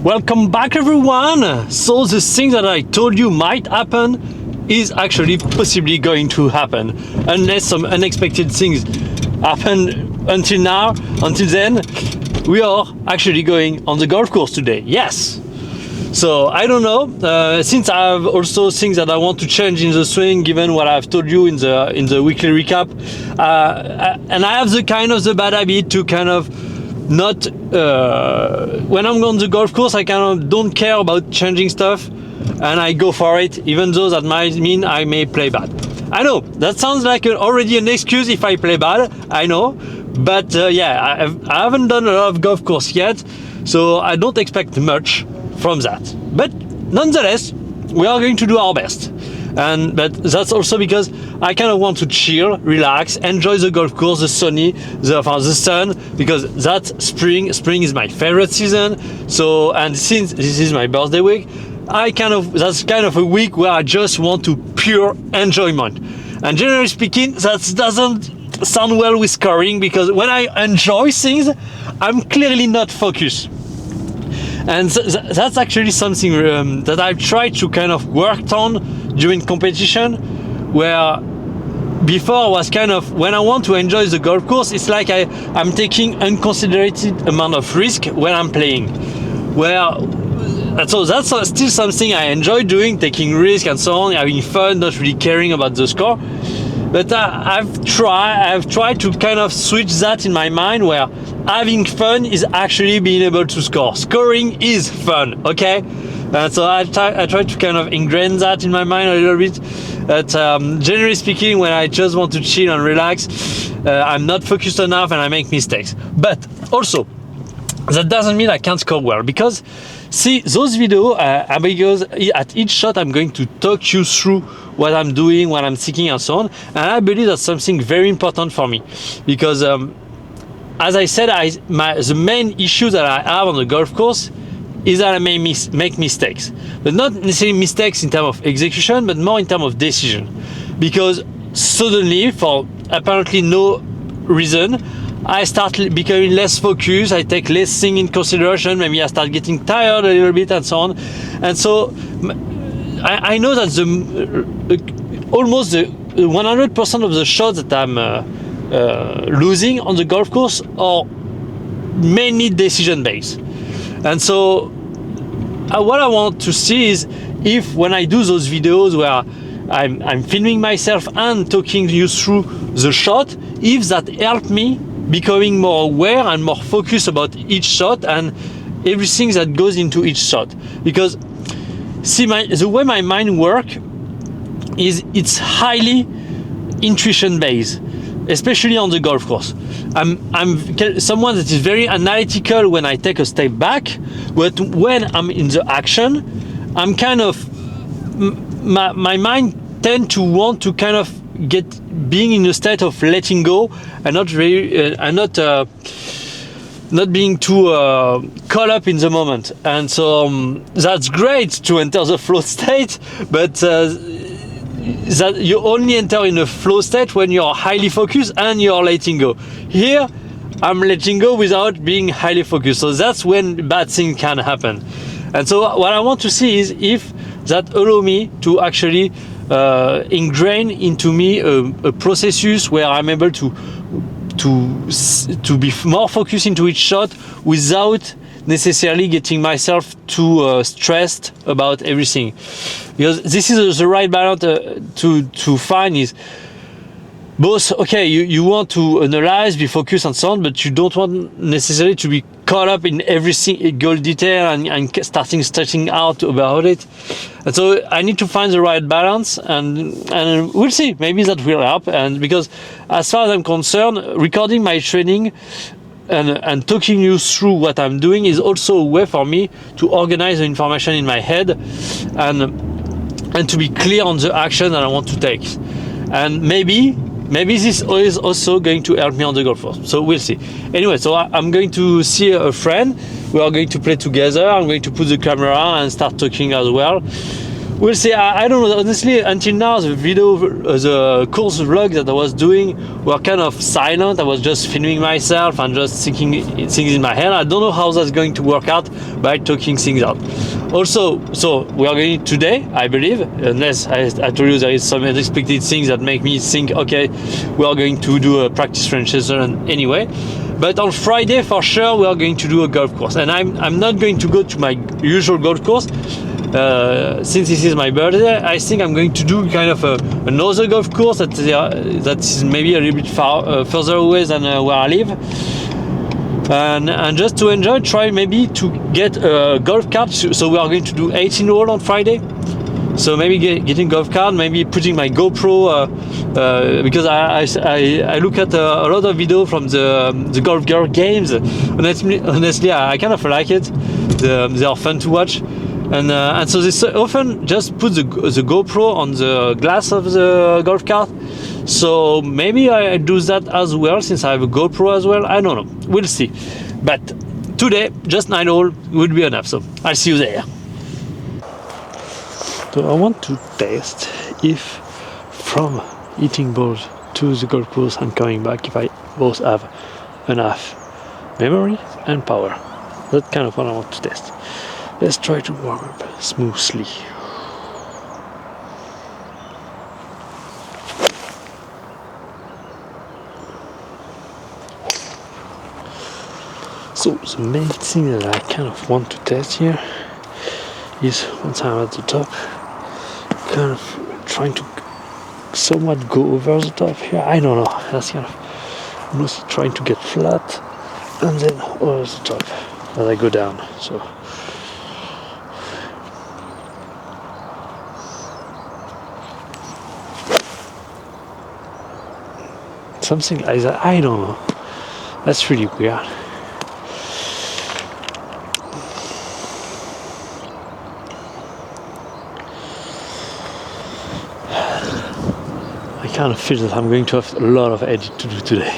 Welcome back everyone! So the thing that I told you might happen is actually possibly going to happen, unless some unexpected things happen. Until then, we are actually going on the golf course today. Yes! So I don't know, since I have also things that I want to change in the swing, given what I've told you in the weekly recap, and I have the bad habit to kind of not when I'm on the golf course, I kind of don't care about changing stuff, and I go for it, even though that might mean I may play bad. I know that sounds like already an excuse if I play bad, I know, but yeah, I haven't done a lot of golf course yet, so I don't expect much from that. But nonetheless, we are going to do our best. But that's also because I kind of want to chill, relax, enjoy the golf course, the sun, because that's spring. Spring is my favorite season. So, and since this is my birthday week, that's kind of a week where I just want to pure enjoyment. And generally speaking, that doesn't sound well with scoring, because when I enjoy things, I'm clearly not focused. And that's actually something that I've tried to kind of work on during competition, where before was kind of, when I want to enjoy the golf course, it's like I'm taking unconsidered amount of risk when I'm playing. So that's still something I enjoy doing, taking risk and so on, having fun, not really caring about the score. But I've tried to kind of switch that in my mind, where having fun is actually being able to score. Scoring is fun, okay? So I try to kind of ingrain that in my mind a little bit. But generally speaking, when I just want to chill and relax, I'm not focused enough and I make mistakes. But also, that doesn't mean I can't score well, because see, those videos, because at each shot I'm going to talk you through what I'm doing, what I'm seeking and so on, and I believe that's something very important for me, because as I said, the main issue that I have on the golf course is that I may make mistakes, but not necessarily mistakes in terms of execution, but more in terms of decision, because suddenly, for apparently no reason, I start becoming less focused, I take less things in consideration, maybe I start getting tired a little bit and so on. And so I know that almost 100% of the shots that I'm losing on the golf course are mainly decision based. And so what I want to see is, if when I do those videos where I'm filming myself and talking you through the shot, if that helped me becoming more aware and more focused about each shot and everything that goes into each shot. Because see, the way my mind works is it's highly intuition based, especially on the golf course. I'm someone that is very analytical when I take a step back, but when I'm in the action, I'm kind of, my mind tend to want to kind of being in a state of letting go and not being too caught up in the moment. And so that's great to enter the flow state, but that you only enter in a flow state when you're highly focused and you're letting go. Here I'm letting go without being highly focused, so that's when bad things can happen. And so what I want to see is if that allow me to actually ingrain into me a processus where I'm able to be more focused into each shot without necessarily getting myself too stressed about everything. Because this is the right balance to find, is both, okay, you want to analyze, be focused and so on, but you don't want necessarily to be caught up in every single detail and starting stressing out about it. And so I need to find the right balance, and we'll see, maybe that will help. And because as far as I'm concerned, recording my training and talking you through what I'm doing is also a way for me to organize the information in my head and to be clear on the action that I want to take. And maybe this is also going to help me on the golf course. So we'll see. Anyway, so I'm going to see a friend. We are going to play together. I'm going to put the camera and start talking as well. we'll see. I don't know. Honestly, until now, the course vlog that I was doing were kind of silent. I was just filming myself and just thinking things in my head. I don't know how that's going to work out by talking things out. Also, so we are going today, I believe, unless I told you there is some unexpected things that make me think, okay, we are going to do a practice French lesson anyway. But on Friday, for sure, we are going to do a golf course. And I'm not going to go to my usual golf course. Since this is my birthday, I think I'm going to do kind of another golf course that is maybe a little bit further away than where I live. And just to enjoy, try maybe to get a golf cart. So we are going to do 18 hole on Friday. So maybe getting golf cart, maybe putting my GoPro because I look at a lot of video from the Golf Girl games. Honestly, I kind of like it. They are fun to watch, and so they often just put the GoPro on the glass of the golf cart. So maybe I do that as well, since I have a GoPro as well. I don't know. We'll see. But today, just 9 hole would be enough. So I'll see you there. So I want to test if from hitting balls to the golf course and coming back, if I both have enough memory and power. That's kind of what I want to test. Let's try to warm up smoothly. So the main thing that I kind of want to test here is, once I'm at the top, kind of trying to somewhat go over the top here. I don't know. That's kind of mostly trying to get flat and then over the top as I go down. So something like that. I don't know. That's really weird. I kind of feel that I'm going to have a lot of editing to do today.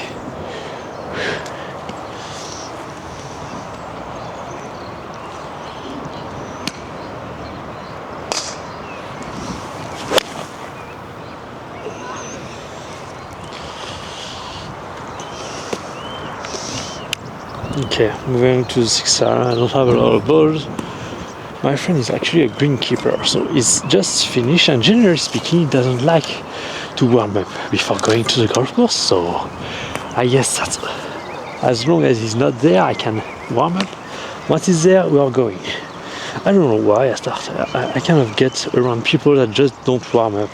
Okay, I'm going to the 6th area. I don't have a lot of balls. My friend is actually a greenkeeper, so he's just finished, and generally speaking, he doesn't like to warm up before going to the golf course. So I guess that as long as he's not there, I can warm up. Once he's there, we are going. I don't know why I kind of get around people that just don't warm up.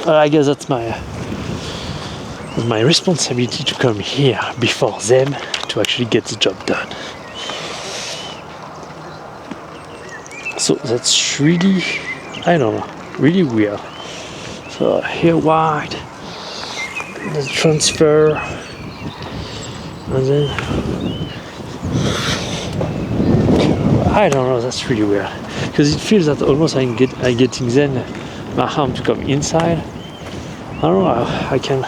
I guess that's my responsibility to come here before them to actually get the job done. So that's really, I don't know, really weird. So here wide, the transfer, and then I don't know. That's really weird because it feels that almost I'm getting then my arm to come inside. I don't know. I can.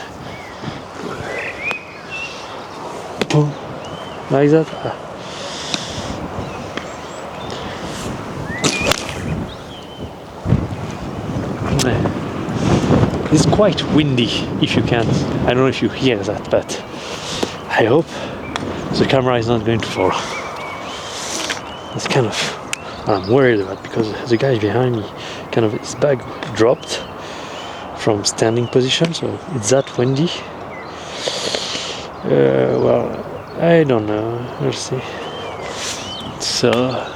Boom, like that. It's quite windy, if you can. I don't know if you hear that, but I hope the camera is not going to fall. That's kind of what I'm worried about, because the guy behind me, kind of his bag dropped from standing position, so it's that windy. Well, I don't know. We'll see. So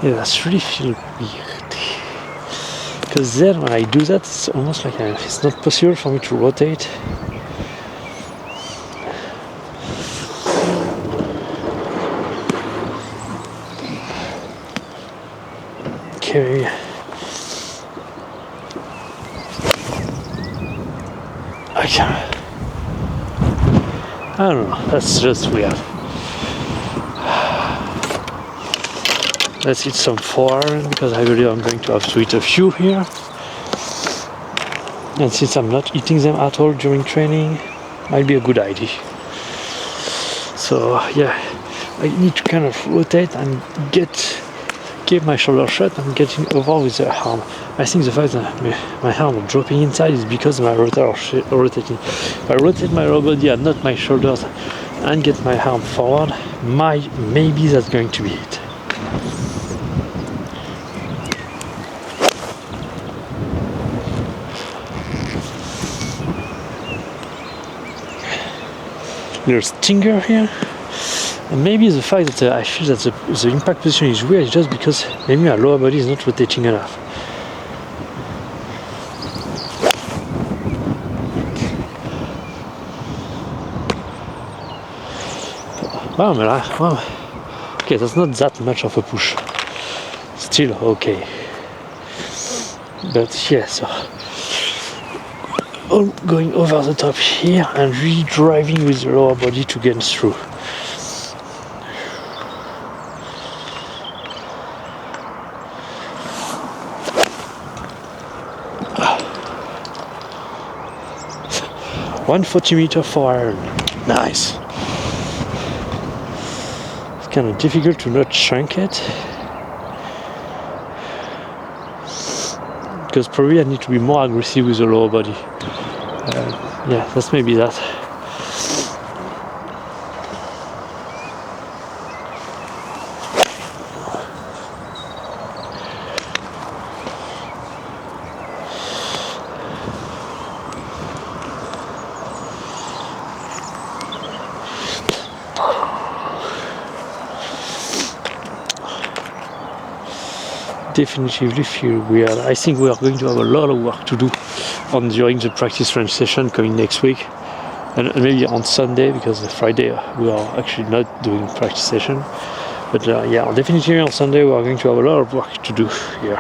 yeah, that's really feel weird. Because then when I do that, it's almost like it's not possible for me to rotate. Okay. I don't know, that's just weird. Let's eat some 4 because I believe I'm going to have to eat a few here. And since I'm not eating them at all during training, might be a good idea. So yeah, I need to kind of rotate and keep my shoulder shut and getting over with the arm. I think the fact that my arm dropping inside is because my rotor rotating. If I rotate my lower body and not my shoulders and get my arm forward, maybe that's going to be it. Little stinger here, and maybe the fact that I feel that the impact position is weird is just because maybe my lower body is not rotating enough. Wow, okay, that's not that much of a push. Still okay, but yeah, so going over the top here and really driving with the lower body to get through. $140 for iron. Nice. It's kind of difficult to not shrink it, because probably I need to be more aggressive with the lower body. Yeah, that's maybe that. Definitively feel weird. I think we are going to have a lot of work to do during the practice range session coming next week, and maybe on Sunday, because Friday we are actually not doing practice session. But yeah, definitely on Sunday we are going to have a lot of work to do here.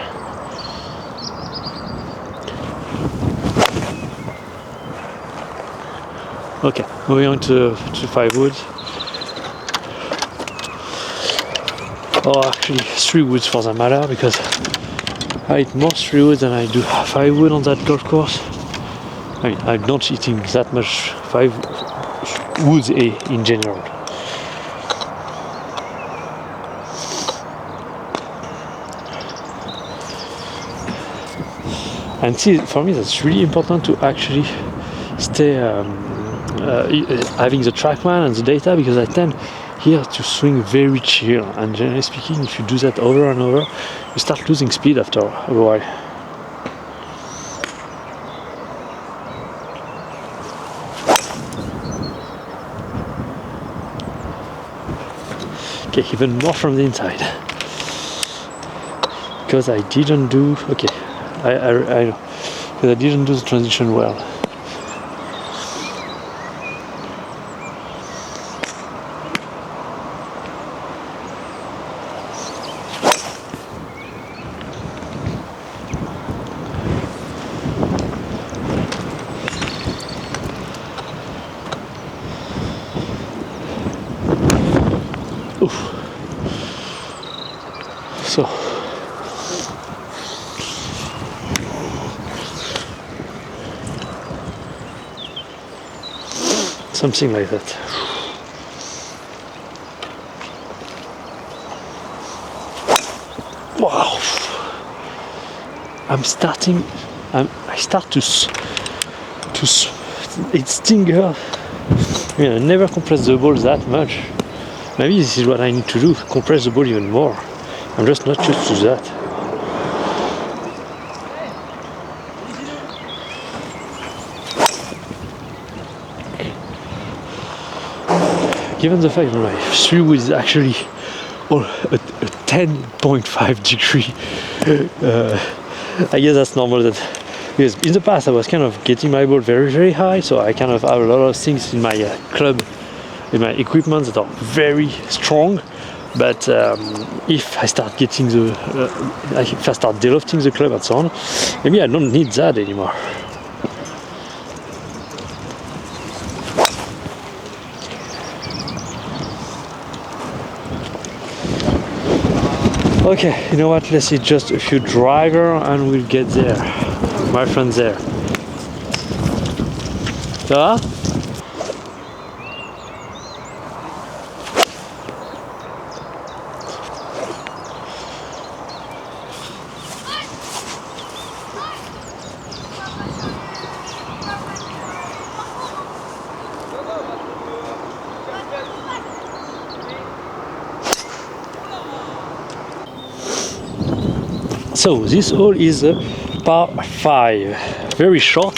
Okay, moving on to 5 wood. Or actually 3 woods for that matter, because I eat more 3 wood than I do 5 wood on that golf course. I mean, I'm not eating that much 5 woods in general. And see, for me that's really important to actually stay having the TrackMan and the data, because I tend here to swing very chill, and generally speaking, if you do that over and over, you start losing speed after a while. Okay, even more from the inside, because I didn't do, okay, I know, because I didn't do the transition well. So something like that. Wow! I start to it's stinger. I never compress the ball that much. Maybe this is what I need to do, compress the ball even more. I'm just not used to that. Given the fact that my 3 wood is actually a 10.5 degree, I guess that's normal. That because in the past I was kind of getting my ball very, very high, so I kind of have a lot of things in my club, in my equipment that are very strong. But if I start getting if I start delofting the club and so on, maybe I don't need that anymore. Okay, you know what? Let's see just a few driver and we'll get there. My friends there. Ça va? So this hole is a par 5, very short,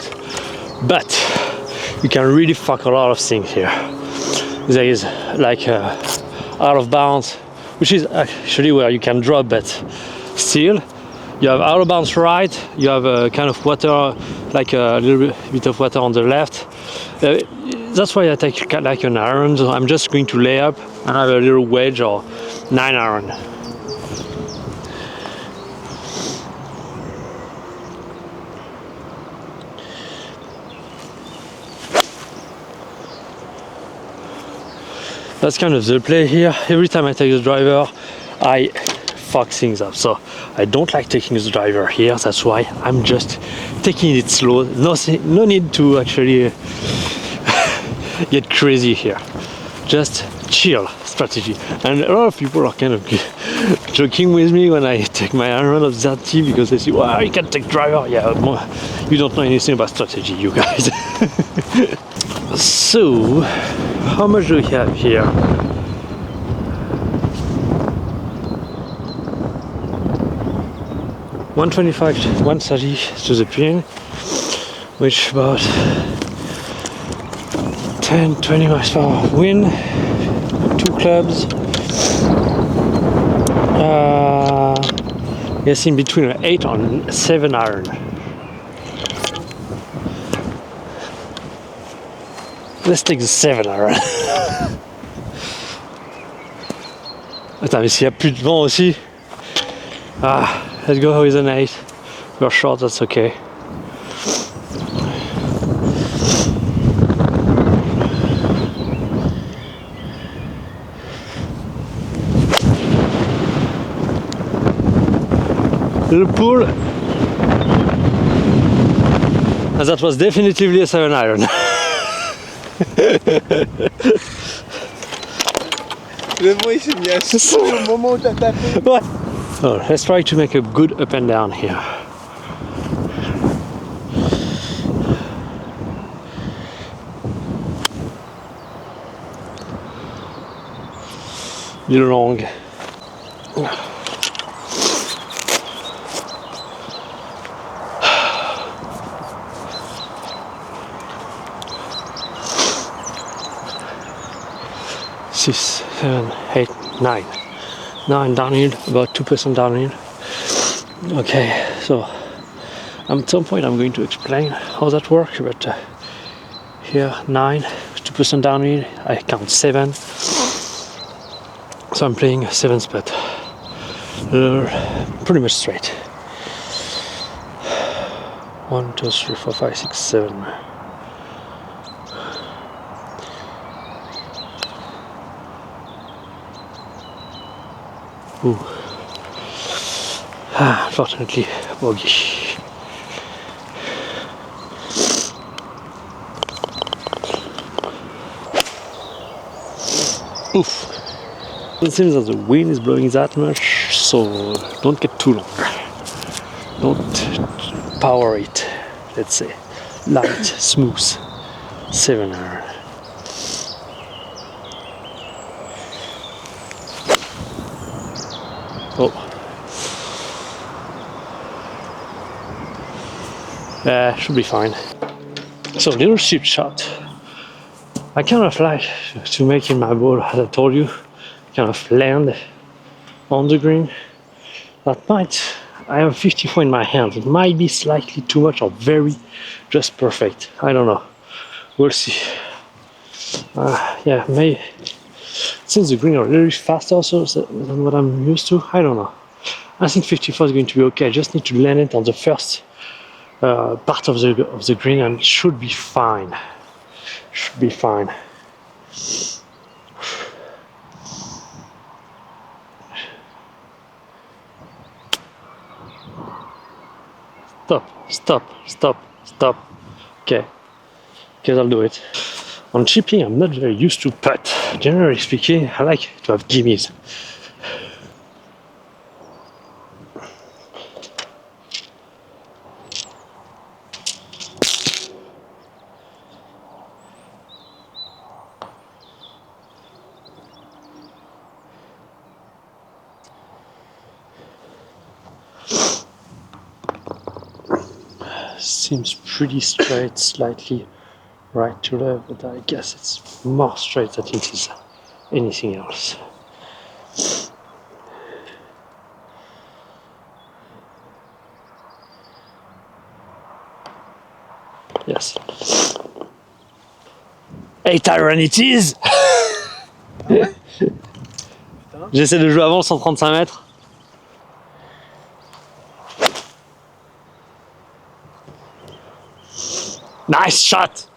but you can really fuck a lot of things here. There is like out of bounds, which is actually where you can drop, but still you have out of bounds right, you have a kind of water, like a little bit of water on the left. That's why I take like an iron. So I'm just going to lay up and have a little wedge or 9 iron. That's kind of the play here. Every time I take the driver, I fuck things up. So I don't like taking the driver here. That's why I'm just taking it slow. No need to actually get crazy here. Just chill strategy. And a lot of people are kind of joking with me when I take my iron of that tee because they say, "Well, you can take driver." Yeah, you don't know anything about strategy, you guys. So, how much do we have here? $125, $130 to the pin, which about 10-20 miles per hour wind, 2 clubs. Yes, in between an 8 and 7 iron. Let's take the 7 iron. Attends, mais s'il n'y a plus de vent aussi. Ah, let's go with an 8. We're short, that's okay. Little pool. And that was definitively a 7 iron. Le vent il s'est mis à souffler au moment où t'as tapé. Ouais. So let's try to make a good up and down here. Little long. Six, 7, 8, 9. 9 downhill, about 2% downhill. Okay, so at some point I'm going to explain how that works, but here 9, 2% downhill, I count 7. So I'm playing a 7 spot. Pretty much straight. 1, 2, 3, 4, 5, 6, 7. Ooh. Ah, unfortunately, bogey. Oof. It seems that the wind is blowing that much, so don't get too long. Don't power it, let's say. Light, smooth. 7 iron. Oh. Should be fine. So, little chip shot. I kind of like to make in my ball, as I told you, kind of land on the green. That might, I have 54 in my hand. It might be slightly too much or very just perfect. I don't know. We'll see. Yeah, maybe. Since the green are a little faster also than what I'm used to, I don't know. I think 54 is going to be okay. I just need to land it on the first part of the green and it should be fine. Should be fine. Stop, stop, stop, stop. Okay. Because I'll do it. On chipping, I'm not very used to putt. Generally speaking, I like to have gimmies. Seems pretty straight, slightly right to left, but I guess it's more straight than it is anything else. Yes. 8 iron it is. J'essaie de jouer avant le 135 mètres. Nice shot!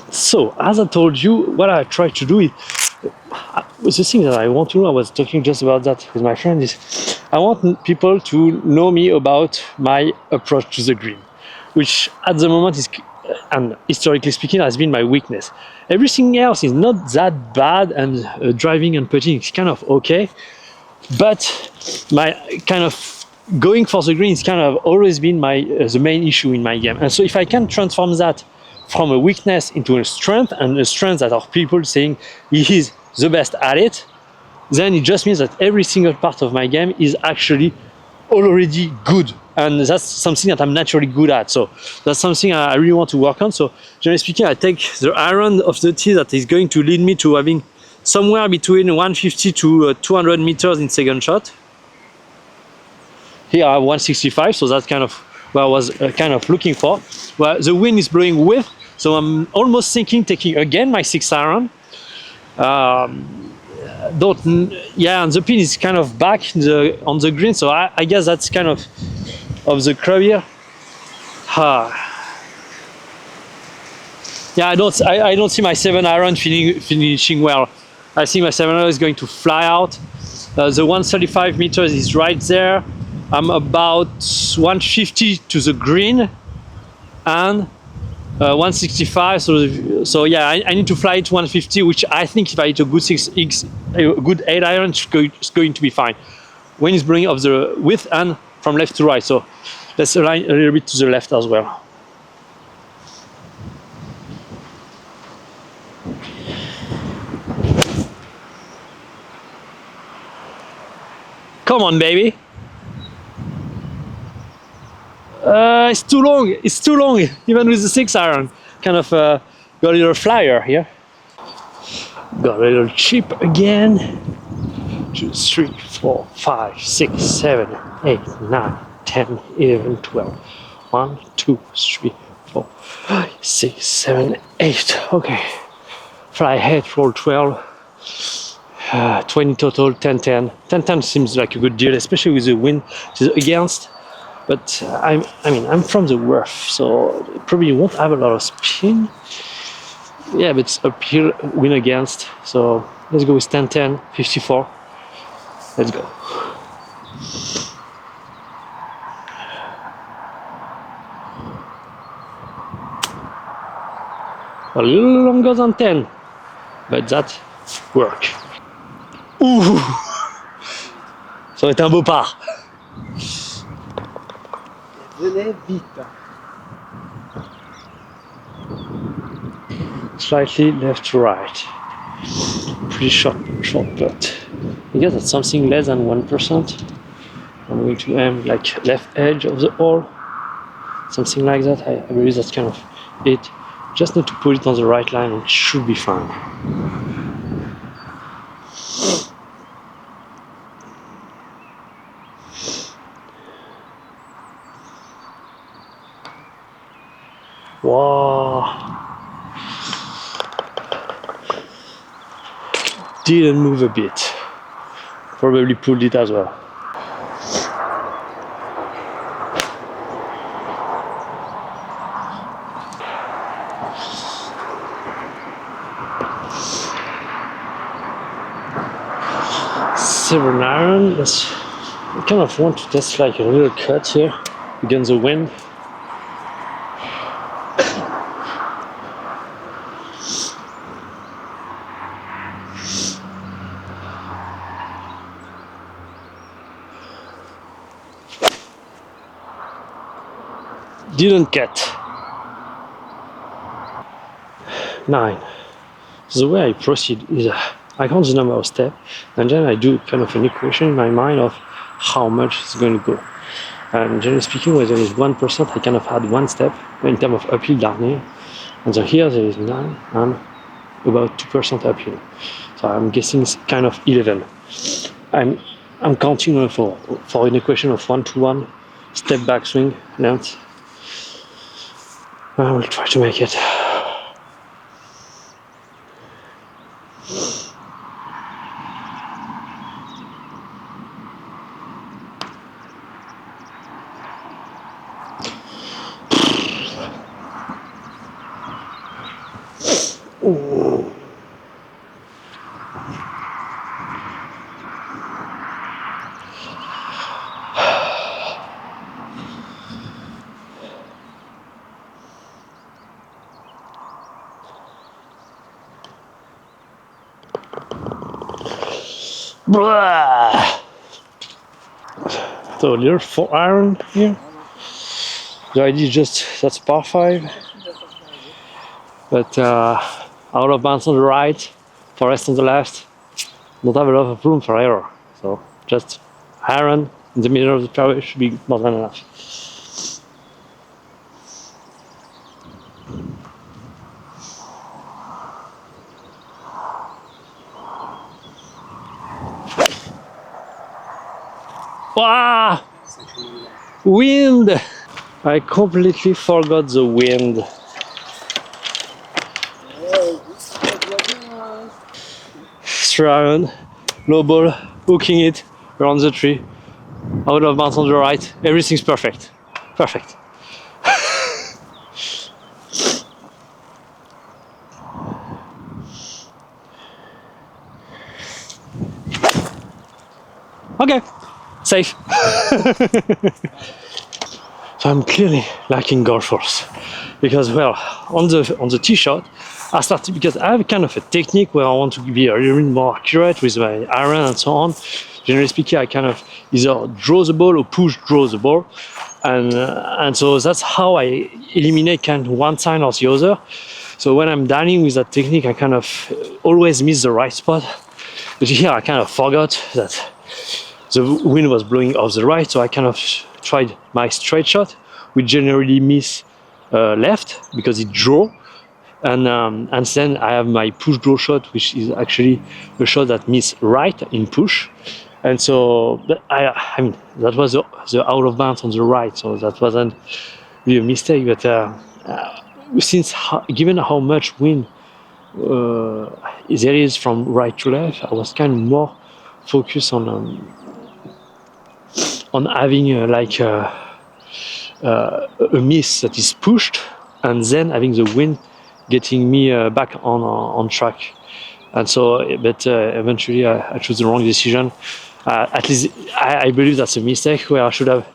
So, as I told you, what I try to do is the thing that I want to know. I was talking just about that with my friend. Is I want people to know me about my approach to the green, which at the moment is, and historically speaking, has been my weakness. Everything else is not that bad, and driving and putting is kind of okay, but my kind of going for the green is kind of always been my the main issue in my game. And so if I can transform that from a weakness into a strength, and a strength that are people saying he is the best at it, then it just means that every single part of my game is actually already good, and that's something that I'm naturally good at. So that's something I really want to work on. So generally speaking, I take the iron of the tee that is going to lead me to having somewhere between 150 to 200 meters in second shot. Here I have 165, so that's kind of what I was kind of looking for. Well, the wind is blowing with, so I'm almost thinking taking again my 6 iron. And the pin is kind of back on the green, so I guess that's kind of the club here. Yeah, I don't see my 7 iron finishing well. I think my 7 iron is going to fly out. The 135 meters is right there. I'm about 150 to the green and 165. So yeah, I need to fly it to 150, which I think if I hit a good 8 iron, it's going to be fine. Wind is blowing off the width and from left to right. So let's align a little bit to the left as well. Come on, baby. It's too long. It's too long, even with the 6 iron. Kind of got a little flyer here. Got a little chip again. 2, 3, 4, 5, 6, 7, 8, 9, 10, 11, 12. 1, 2, 3, 4, 5, 6, 7, 8. Okay. Fly ahead, roll 12. 20 total, 10, 10. 10, 10 seems like a good deal, especially with the wind against. But I'm from the wharf, so probably won't have a lot of spin. Yeah, but it's uphill, wind against. So let's go with 10, 10, 54. Let's go. A little longer than 10, but that work. Ouh! Ça va être un beau par. Venez vite. Slightly left to right. Pretty short putt. I guess that's something less than 1%. I'm going to aim like left edge of the hole. Something like that. I believe that's kind of it. Just need to put it on the right line and it should be fine. Wow. Didn't move a bit. Probably pulled it as well. Seven iron. I kind of want to test like a little cut here against the wind. Didn't get. 9. So the way I proceed is I count the number of steps and then I do kind of an equation in my mind of how much it's going to go. And generally speaking, when there is 1%, I kind of add 1 step in terms of uphill, downhill. And so here there is 9 and about 2% uphill. So I'm guessing it's kind of 11. I'm counting for an equation of 1-to-1 step back swing length. I will try to make it. Ooh. Blah. So a little 4-iron here. The idea is just that's par 5, but out of bounds on the right, forest on the left. Don't have a lot of room for error, so just iron in the middle of the fairway should be more than enough. Wow! Wind! I completely forgot the wind. Straight iron, low ball, hooking it around the tree, out of bounds on the right. Everything's perfect. Perfect. Okay, safe. So I'm clearly lacking golf force because, well, on the tee shot, I started because I have kind of a technique where I want to be a little bit more accurate with my iron and so on. Generally speaking, I kind of either draw the ball or draw the ball, and so that's how I eliminate kind of one side or the other. So when I'm dining with that technique, I kind of always miss the right spot. But here I kind of forgot that the wind was blowing off the right, so I kind of tried my straight shot, which generally miss left because it draw, and then I have my push draw shot, which is actually a shot that miss right in push, and so I mean that was the out of bounds on the right, so that wasn't really a mistake, but given how much wind there is from right to left, I was kind of more focused on having a miss that is pushed, and then having the wind getting me back on track. And so, but eventually I chose the wrong decision. At least I believe that's a mistake where I should have,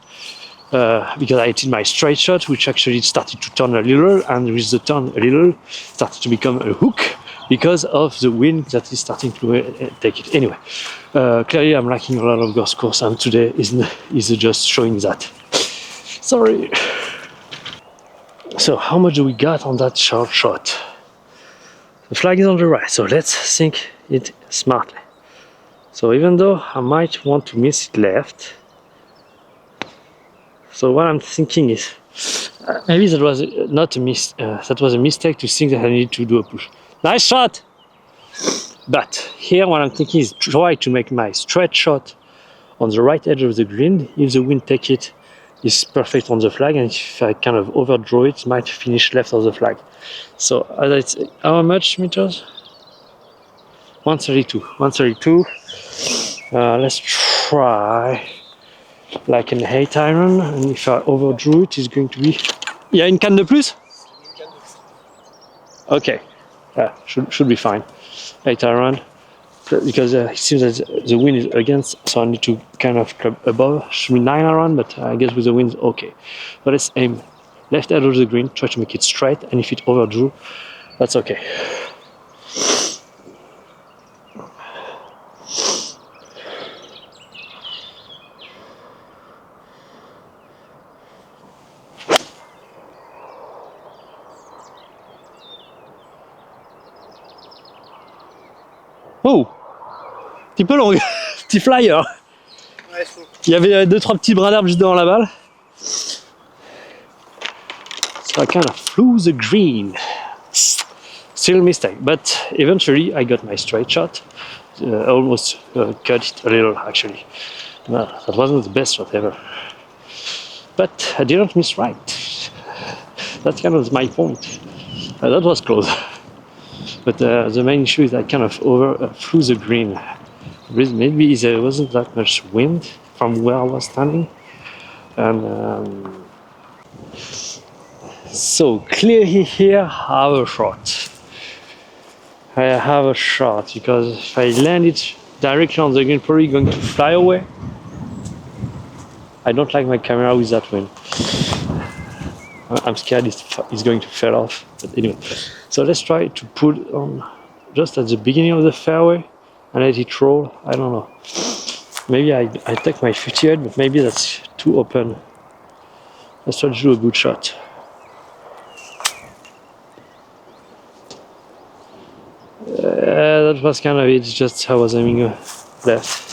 because I did my straight shot, which actually started to turn a little, and with the turn a little, started to become a hook because of the wind that is starting to take it. Anyway, clearly I'm lacking a lot of golf course, and today is just showing that. Sorry. So how much do we got on that short shot? The flag is on the right, so let's think it smartly. So even though I might want to miss it left, so what I'm thinking is maybe that was not a that was a mistake to think that I need to do a push. Nice shot! But here what I'm thinking is try to make my straight shot on the right edge of the green. If the wind take it, it's perfect on the flag, and if I kind of overdraw it, it might finish left of the flag. So as I say, how much meters? 132. 132. Let's try like an 8-iron, and if I overdrew it, it's going to be. Il y a une canne de plus? Okay, should be fine. 8-iron, because it seems that the wind is against, so I need to kind of club above. Should be 9-iron, but I guess with the wind, okay. But let's aim left edge of the green, try to make it straight, and if it overdrew, that's okay. Oh, petit peu long, petit flyer. Ouais, chaud. Il y avait 2-3 petits brins d'herbe juste devant la balle. So I kind of flew the green. Still a mistake, but eventually I got my straight shot. I almost cut it a little actually. No, that wasn't the best shot ever. But I didn't miss right. That's kind of my point. That was close. But the main issue is I kind of flew the green. Maybe there wasn't that much wind from where I was standing. And so clearly here I have a shot. I have a shot because if I land it directly on the green, probably going to fly away. I don't like my camera with that wind. I'm scared it's going to fall off. But anyway, so let's try to put it on just at the beginning of the fairway and let it roll. I don't know. Maybe I take my 58, but maybe that's too open. Let's try to do a good shot. That was kind of it, just I was aiming left.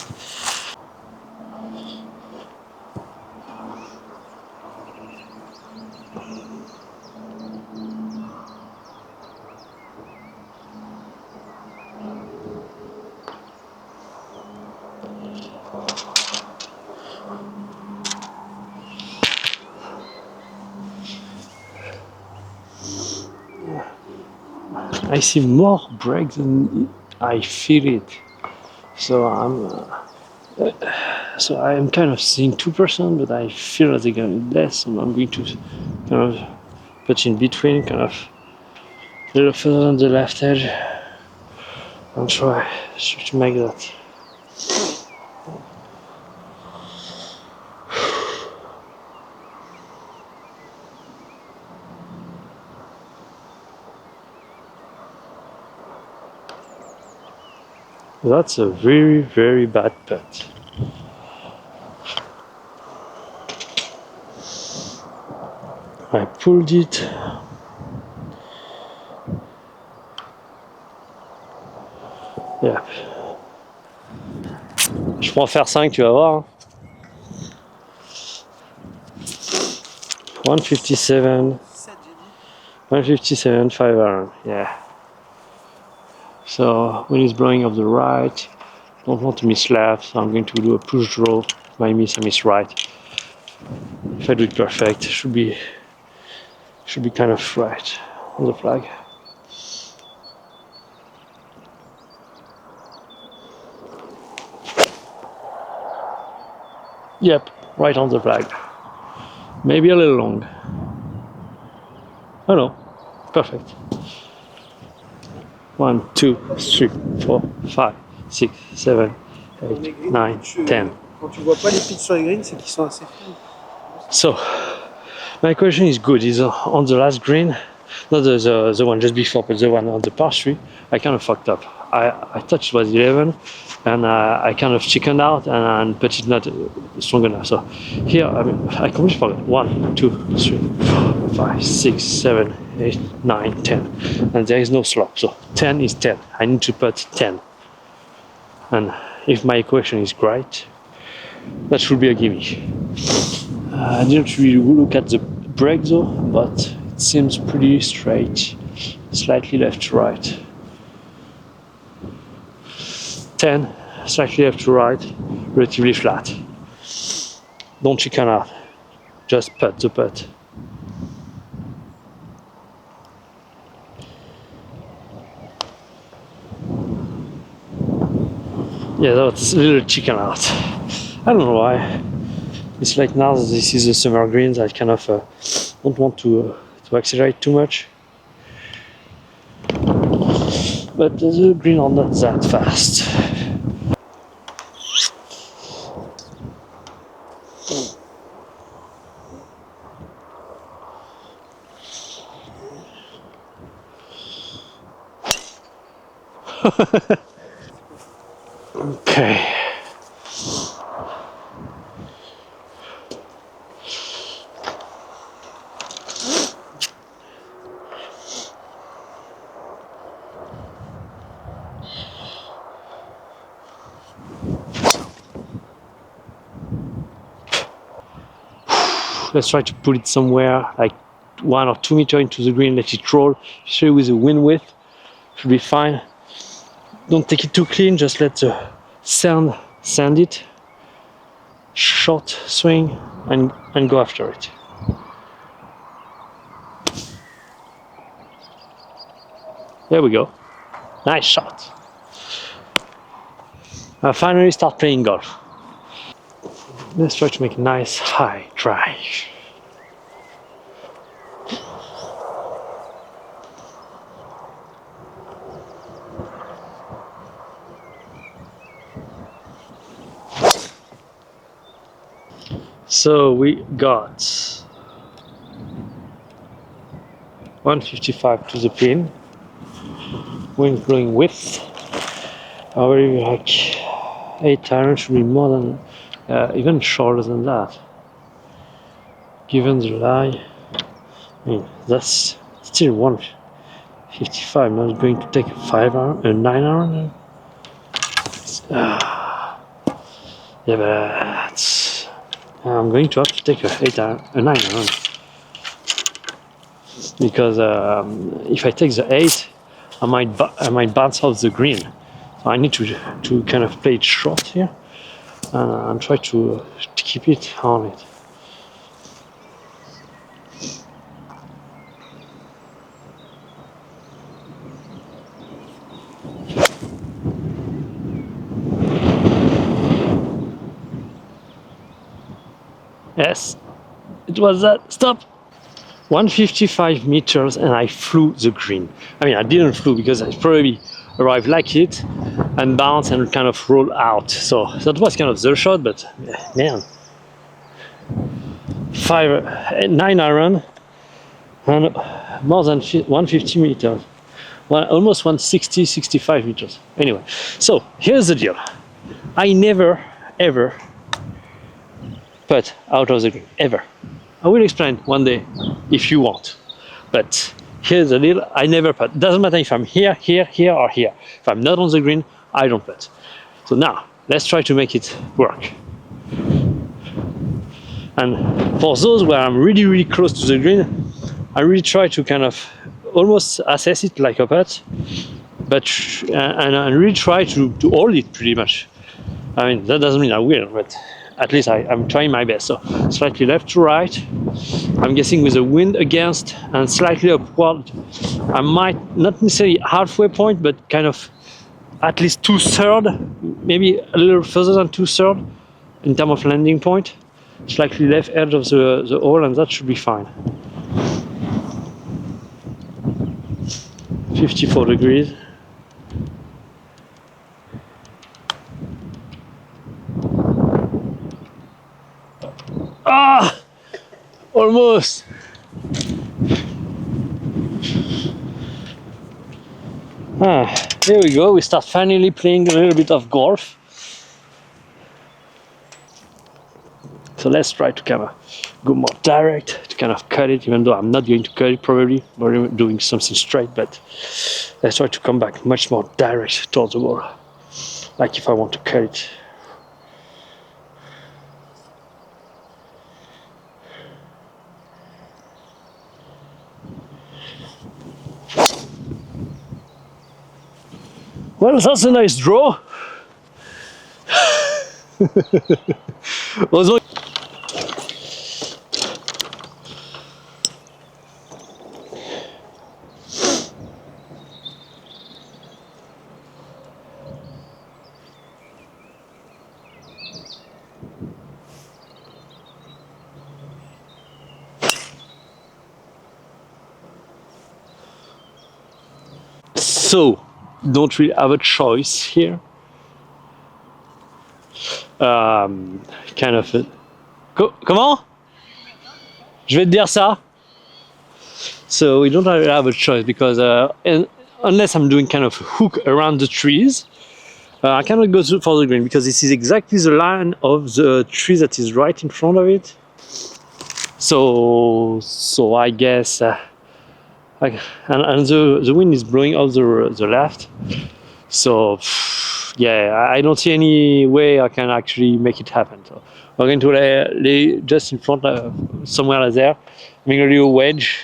I see more break than I feel it. So I'm kind of seeing 2%, but I feel that they're going to be less, and I'm going to kind of put in between, kind of a little further on the left edge, and try to make that. That's a very, very bad putt. I pulled it. Yeah. Je peux en faire 5, tu vas voir. 157. 157, 5 iron. Yeah. So when it's blowing off the right, don't want to miss left, so I'm going to do a push draw. If I miss right. If I do it perfect, should be kind of right on the flag. Yep, right on the flag. Maybe a little long. Oh no, perfect. 1, 2, 3, 4, 5, 6, 7, 8, 9, 10. Quand tu vois pas les pits sur les greens, c'est qu'ils sont assez fins. So, my question is good. Is on the last green, not the one just before, but the one on the par 3. I kind of fucked up. I thought it was 11, and I kind of chickened out, and but it's not strong enough. So here, I completely forgot. 1, 2, 3, 4, 5, 6, 7, 8, 9, 10, and there is no slope. So 10 is 10. I need to put 10, and if my equation is right, that should be a gimme. I didn't really look at the break though, but it seems pretty straight, slightly left to right. 10, slightly left to right, relatively flat. Don't chicken out, just putt the putt. Yeah, that's a little chicken out. I don't know why. It's like now that this is the summer greens, I kind of don't want to accelerate too much. But the green are not that fast. Okay. let's try to put it somewhere like 1 or 2 meters into the green, let it roll, especially with the wind width, should be fine. Don't take it too clean, just let the sand it, short swing, and go after it. There we go, nice shot. I finally start playing golf. Let's try to make a nice high drive. So we got 155 to the pin, wind blowing with, already like 8 iron, should be more than, even shorter than that. Given the lie, I mean, that's still 155, I'm not going to take a 5 iron, a 9 iron. Yeah, but I'm going to have to take a 8 iron, a 9 iron. Because if I take the 8, I might bounce off the green. So I need to kind of play it short here and try to keep it on it. Yes, it was that. Stop! 155 meters and I flew the green. I mean, I didn't flew because I probably arrived like it and bounced and kind of roll out. So that was kind of the shot, but man. 9 iron and more than 150 meters. Almost 160, 65 meters. Anyway, so here's the deal. I never, ever putt out of the green, ever. I will explain one day if you want. But here's the deal, I never putt. Doesn't matter if I'm here, here, here, or here. If I'm not on the green, I don't putt. So now, let's try to make it work. And for those where I'm really, really close to the green, I really try to kind of almost assess it like a putt, but and really try to hold it pretty much. I mean, that doesn't mean I will, but at least I'm trying my best. So slightly left to right, I'm guessing with the wind against and slightly upward. I might not necessarily halfway point, but kind of at least 2/3, maybe a little further than 2/3 in terms of landing point. Slightly left edge of the hole, and that should be fine. 54 degrees. Ah! Almost! Here we go, we start finally playing a little bit of golf. So let's try to kind of go more direct, to kind of cut it, even though I'm not going to cut it probably, or doing something straight, but let's try to come back much more direct towards the ball, like if I want to cut it. Well, that's a nice draw. Also, so don't really have a choice here. Kind of. Comment? Je vais te dire ça. So we don't really have a choice because unless I'm doing kind of a hook around the trees, I cannot go for the green because this is exactly the line of the tree that is right in front of it. So I guess. And the wind is blowing off the left, so yeah, I don't see any way I can actually make it happen. So We're going to lay just in front, somewhere there, make a little wedge.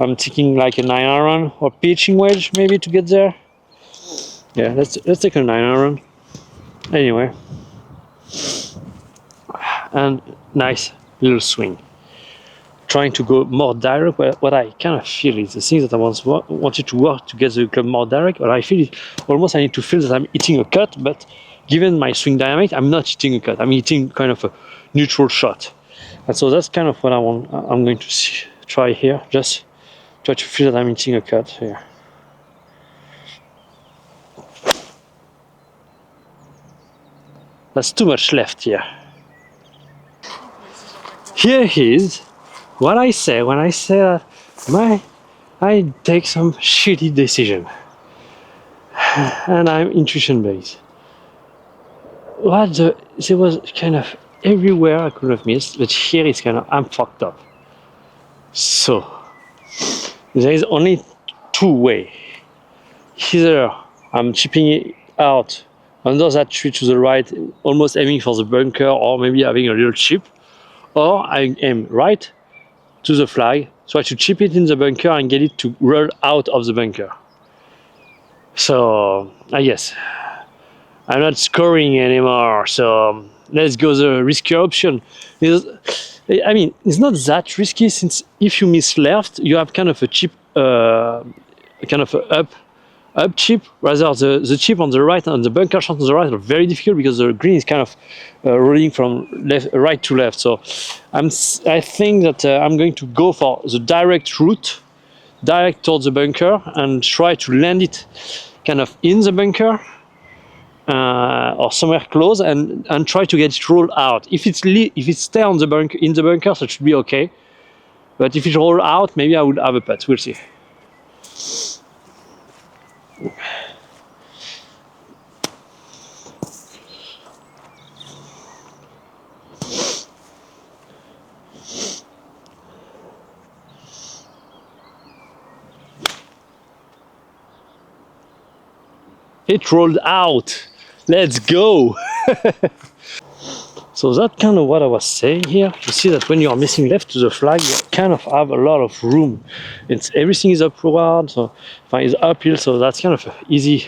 I'm taking like a 9-iron or pitching wedge maybe to get there. Yeah, let's take a 9-iron. Anyway, and nice little swing. Trying to go more direct. What I kind of feel is the things that I wanted to work to get the club more direct. What I feel is almost I need to feel that I'm hitting a cut, but given my swing dynamic, I'm not hitting a cut. I'm hitting kind of a neutral shot, and so that's kind of what I'm going to try here. Just try to feel that I'm hitting a cut here. That's too much left here. Here is what I say when I say that I take some shitty decision and I'm intuition based. There was kind of everywhere I could have missed, but here it's kind of I'm fucked up. So there is only two ways. Either I'm chipping it out under that tree to the right, almost aiming for the bunker, or maybe having a little chip, or I aim right to the flag, try to chip it in the bunker and get it to roll out of the bunker. So I guess I'm not scoring anymore, so let's go the riskier option. I mean, it's not that risky, since if you miss left, you have kind of a chip, kind of a up chip, rather the chip on the right and the bunker shot on the right are very difficult because the green is kind of rolling from right to left. So I think that I'm going to go for the direct route, direct towards the bunker, and try to land it kind of in the bunker or somewhere close, and try to get it rolled out. If it stay on the bunker, in the bunker, so it should be okay. But if it roll out, maybe I would have a putt. We'll see. It rolled out. Let's go. So that's kind of what I was saying here. You see that when you are missing left to the flag, you kind of have a lot of room. Everything is upward, so it's uphill, so that's kind of easy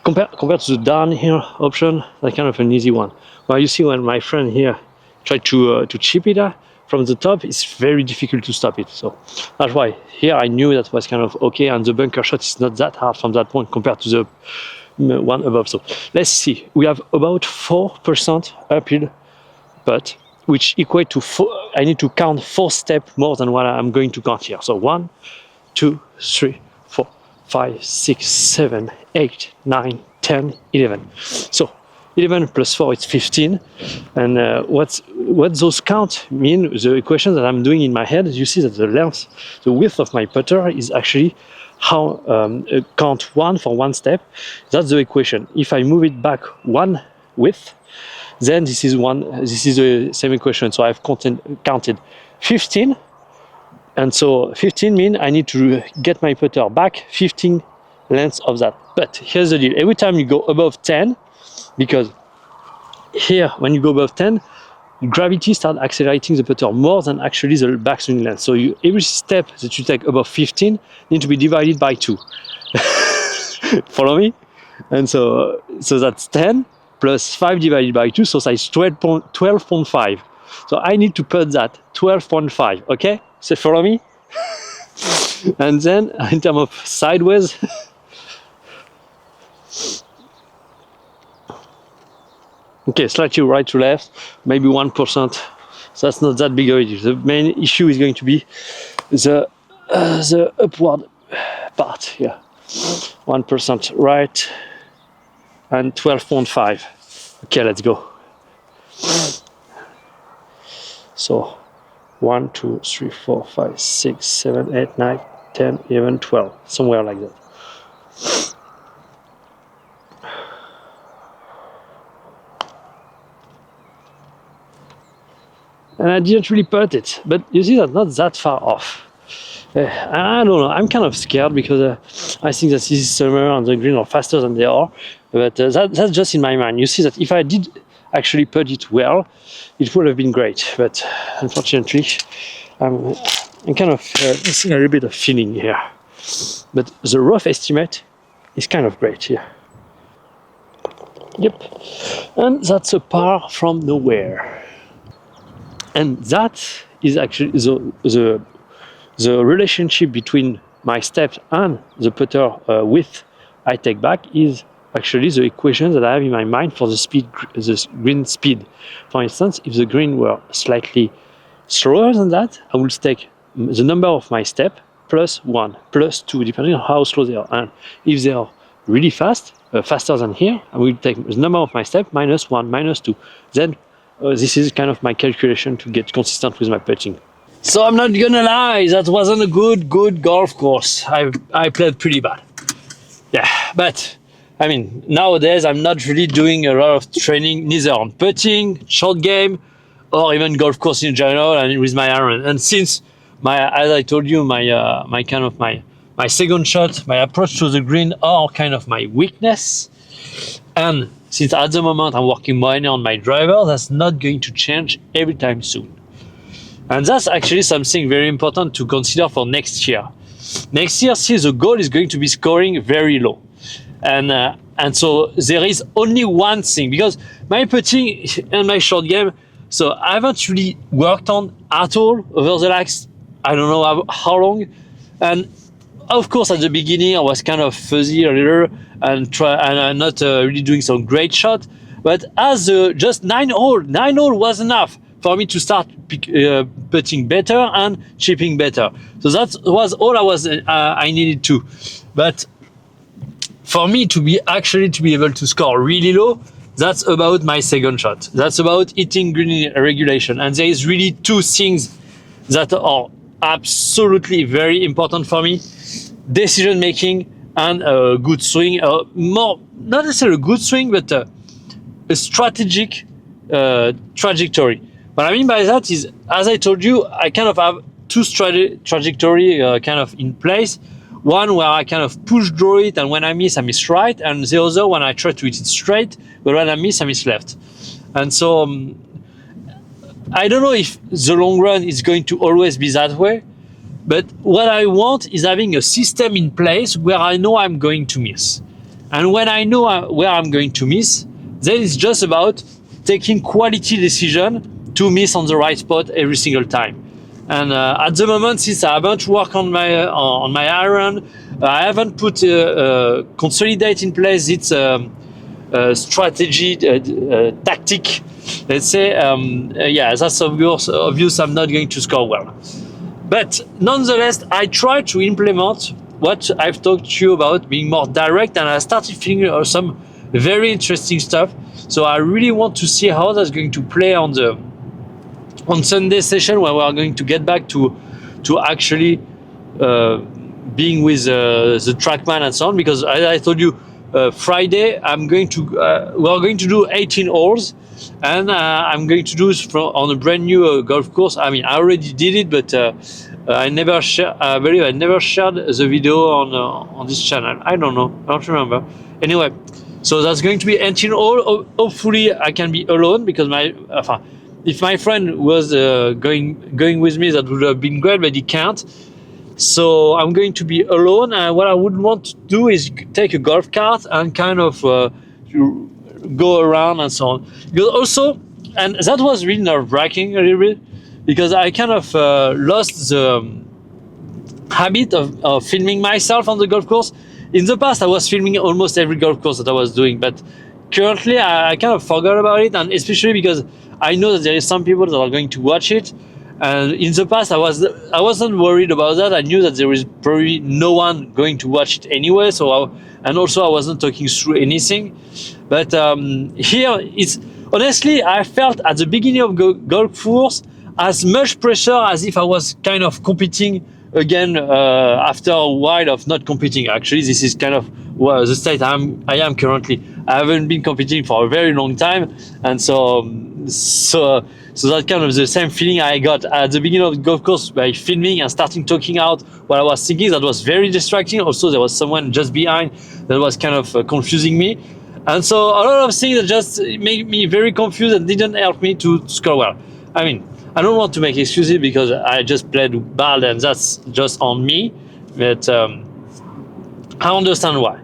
compared to the down here option. That's kind of an easy one. Well, you see when my friend here tried to chip it from the top, it's very difficult to stop it. So that's why here I knew that was kind of okay, and the bunker shot is not that hard from that point compared to the one above. So let's see. We have about 4% uphill, but which equate to I need to count 4 steps more than what I'm going to count here. So 1, 2, 3, 4, 5, 6, 7, 8, 9, 10, 11. So 11 plus 4 is 15. And what those count mean, the equation that I'm doing in my head, you see that the width of my putter is actually how count 1 for 1 step. That's the equation. If I move it back 1 width, then this is the same equation. So I've counted 15, and so 15 means I need to get my putter back 15 lengths of that. But here's the deal: every time you go above 10, because here when you go above 10, gravity starts accelerating the putter more than actually the backswing length. So every step that you take above 15 need to be divided by 2. Follow me? And so that's 10 plus 5 divided by 2, so that's 12.5. So I need to put that 12.5, okay? So follow me? And then in terms of sideways, okay, slightly right to left, maybe 1%. So that's not that big of an issue. The main issue is going to be the upward part here. 1% right and 12.5. Okay, let's go. So 1, 2, 3, 4, 5, 6, 7, 8, 9, 10, 11, 12, somewhere like that. And I didn't really putt it, but you see that's not that far off. I don't know, I'm kind of scared because I think that this summer and the green are faster than they are, but that's just in my mind. You see that if I actually putt it well, it would have been great. But unfortunately, I'm kind of missing a little bit of feeling here. But the rough estimate is kind of great here. Yep, and that's a par from nowhere. And that is actually the relationship between my steps and the putter width I take back is actually the equation that I have in my mind for the green speed. For instance, if the green were slightly slower than that, I would take the number of my step plus 1, plus 2, depending on how slow they are. And if they are really fast, faster than here, I will take the number of my step minus 1, minus 2. Then this is kind of my calculation to get consistent with my putting. So I'm not gonna lie, that wasn't a good golf course. I played pretty bad. Yeah, but I mean, nowadays I'm not really doing a lot of training, neither on putting, short game, or even golf course in general, and with my iron. And since as I told you, my second shot, my approach to the green are kind of my weakness. And since at the moment I'm working mainly on my driver, that's not going to change every time soon. And that's actually something very important to consider for next year. Next year, see, the goal is going to be scoring very low. And so there is only one thing, because my putting and my short game, so I haven't really worked on at all over the last, I don't know how long. And of course, at the beginning, I was kind of fuzzy a little and not really doing some great shot. But as just 9 hole was enough for me to start putting better and chipping better. So that was all I needed to. But for me to be able to score really low, that's about my second shot. That's about hitting green regulation. And there is really two things that are absolutely very important for me: decision making and a good swing. More, not necessarily a good swing, but a strategic trajectory. What I mean by that is, as I told you, I kind of have two trajectory kind of in place. One where I kind of push draw it, and when I miss right, and the other when I try to hit it straight, but when I miss left. And so I don't know if the long run is going to always be that way, but what I want is having a system in place where I know I'm going to miss. And when I know where I'm going to miss, then it's just about taking quality decision to miss on the right spot every single time. And at the moment, since I haven't worked on my iron, I haven't put consolidate in place its strategy, tactic. Let's say, yeah, that's obvious. I'm not going to score well. But nonetheless, I try to implement what I've talked to you about, being more direct, and I started feeling some very interesting stuff. So I really want to see how that's going to play on Sunday session, where we are going to get back to actually being with the TrackMan and so on. Because as I told you, Friday we are going to do 18 holes, and I'm going to do it on a brand new golf course. I mean, I already did it, but I never shared. I believe I never shared the video on this channel. I don't know. I don't remember. Anyway, so that's going to be 18 holes. Hopefully, I can be alone, because if my friend was going with me, that would have been great, but he can't. So I'm going to be alone, and what I would want to do is take a golf cart and kind of go around and so on. Because also, and that was really nerve-wracking a little bit, because I kind of lost the habit of filming myself on the golf course. In the past, I was filming almost every golf course that I was doing, but currently I kind of forgot about it, and especially because I know that there is some people that are going to watch it. And in the past, I wasn't worried about that. I knew that there is probably no one going to watch it anyway. And also I wasn't talking through anything. But here, it's honestly, I felt at the beginning of golf course as much pressure as if I was kind of competing again after a while of not competing. Actually, this is kind of the state I am currently. I haven't been competing for a very long time, and so that's kind of the same feeling I got at the beginning of the golf course by filming and starting talking out what I was thinking. That was very distracting. Also, there was someone just behind that was kind of confusing me. And so a lot of things that just make me very confused and didn't help me to score well. I mean, I don't want to make excuses because I just played bad and that's just on me. But I understand why.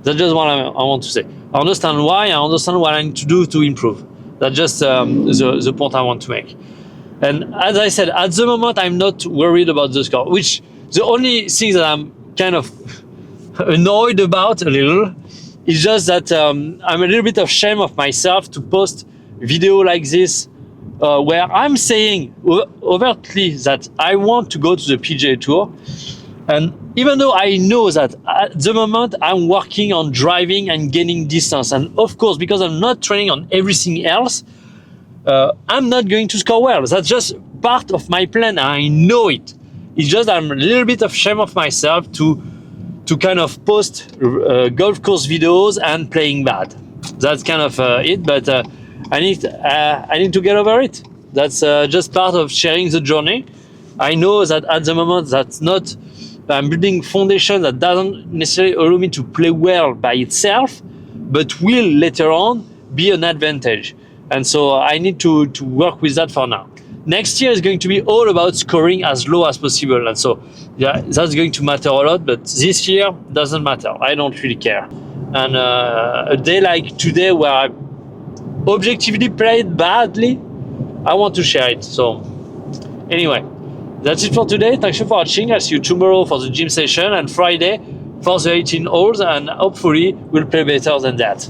That's just what I want to say. I understand why. I understand what I need to do to improve. That's just the point I want to make. And as I said, at the moment, I'm not worried about the score, which the only thing that I'm kind of annoyed about a little is just that I'm a little bit ashamed of myself to post video like this where I'm saying overtly that I want to go to the PGA Tour. And even though I know that at the moment I'm working on driving and gaining distance, and of course, because I'm not training on everything else, I'm not going to score well. That's just part of my plan. I know it. It's just I'm a little bit ashamed of myself to kind of post golf course videos and playing bad. That's kind of it. But I need to get over it. That's just part of sharing the journey. I know that at the moment that's not. I'm building foundation that doesn't necessarily allow me to play well by itself, but will later on be an advantage. And so I need to work with that for now. Next year is going to be all about scoring as low as possible. And so yeah, that's going to matter a lot, but this year doesn't matter. I don't really care. And a day like today where I objectively played badly, I want to share it. So anyway, that's it for today. Thanks for watching. I'll see you tomorrow for the gym session and Friday for the 18 holes, and hopefully we'll play better than that.